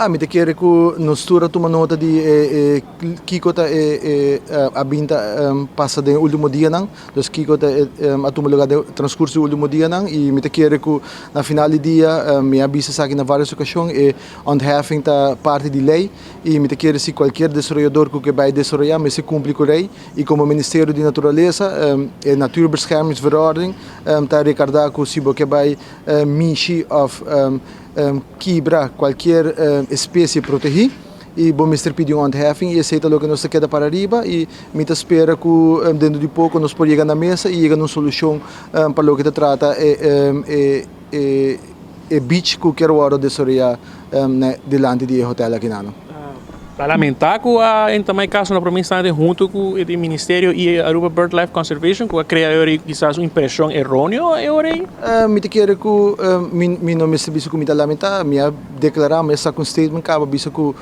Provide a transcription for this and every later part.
Mi te chiede che non stura tu nota di Kiko ta abinta passa de ultimo dia nang, dus Kiko ta atu lugar de transcurso ultimo dia nang e mi te chiede que na finale dia mi avisa sa que na várias ocasiões e handhaving ta parte de lei e mi te chiede se qualquer desarrollador que vai desarrollar me se cumpre com lei e como Ministério de Natureza e Natuurbeschermingsverordening ta recordar que se que vai mishi of quebra qualquer espécie protegida e bom mister pediu handhaving e aceita logo que nós queda para arriba e me espera que dentro de pouco nós podemos chegar na mesa e chegar numa solução para o que trata beach que quero hora de soria delante de hotel aqui não. Para lamentar que em também caso na província de junto com o Ministério e Aruba BirdLife Conservation que criar quizás uma impressão errônea me te quero que me não me serviço como lamentar me declarar mas com statement acaba visto que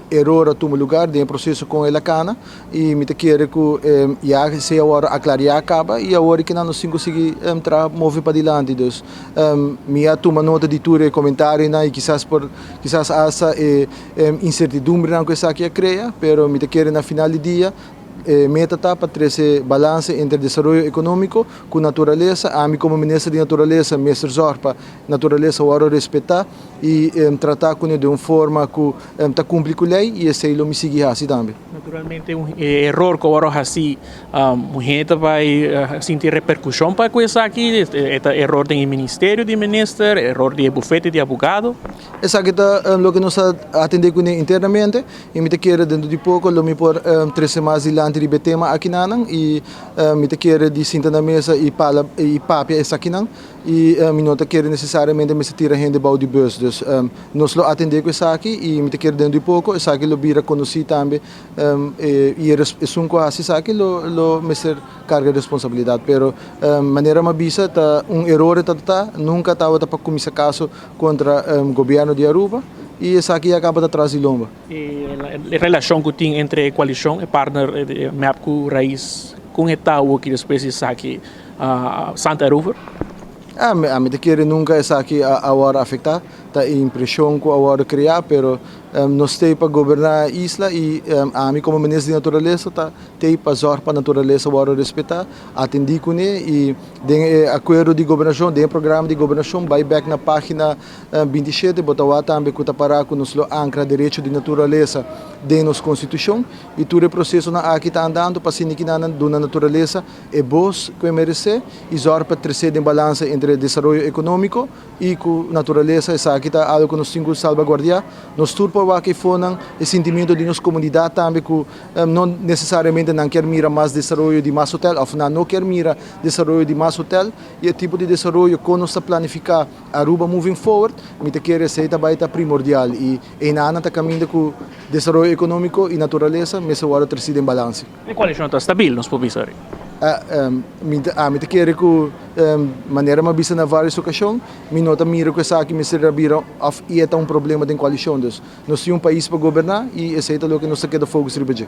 erro a tomar lugar de processo com ela cana e me te quero que já se a hora aclarar acaba e a hora que não se conseguir mover para diante dus me a tomar nota de tudo comentário e quizás essa incertidumbre não que essa aqui cria, pero me te quero na final do dia meta para trazer balança entre desenvolvimento econômico com natureza, a mim como ministro de natureza, mestre Zorpa, natureza o respeitar e tratar com ele de uma forma que está cumprir com a lei e esse ele me seguir assim também. Naturalmente erro que agora assim, a gente vai sentir repercussão para coisa aqui, erro do Ministério de Ministro, erro do bufete de advogado. Essa aqui é o que nós atendemos com ele internamente e me te quero dentro de pouco, me por 3 semanas de tema aqui nanang e me te quero de sentar na mesa e papia essa aqui nang e me não te quero necessariamente me se tira rende balde bus dus nós lo atender com essa aqui e me te quero dentro de pouco essa aqui lo bira conheci também e é um coisa essa aqui lo me ser carga de responsabilidade pero maneira uma bisa tá erro tá nunca estava para começar caso contra governo de Aruba e essa aqui acaba de atrás de lomba. E a relação que tem entre a coalição e partner de MEPCO Raiz com o Itaú que depois está aqui Santa Aruba? A mim quer nunca essa aqui a hora afetar, tá a impressão que a hora criar, pero nós temos para governar a isla e a mim como ministro de natureza tá tem para zor para natureza a hora respeitar, atender com ele e tem acordo de governação, tem programa de governação, vai back na página 27, botar também que tá para com nos ancra direito de natureza de nossa constituição e todo o processo na aqui tá andando para sinir que na natureza é bons que merece e zor para trazer em balança entre desenvolvimento econômico e com natureza essa aqui tá algo que nós temos que salvaguardar nós turpo que foram o sentimento de nossa comunidade também que não necessariamente não quer mirar mais desenvolvimento de mais hotel ou não quer mirar desenvolvimento de mais hotel e o tipo de desenvolvimento que nós planificar Aruba moving forward me te quer ser também primordial e em ano tá caminhando com desenvolvimento econômico e natureza mas agora trazido em balanço. E qual é a stabil nos províncias? Me te quero que maneira uma bisa na várias ocasiões me nota mira que essa aqui me será bira of e é um problema de coalição nós temos um país para governar e esse é o que nós quer fogo sobre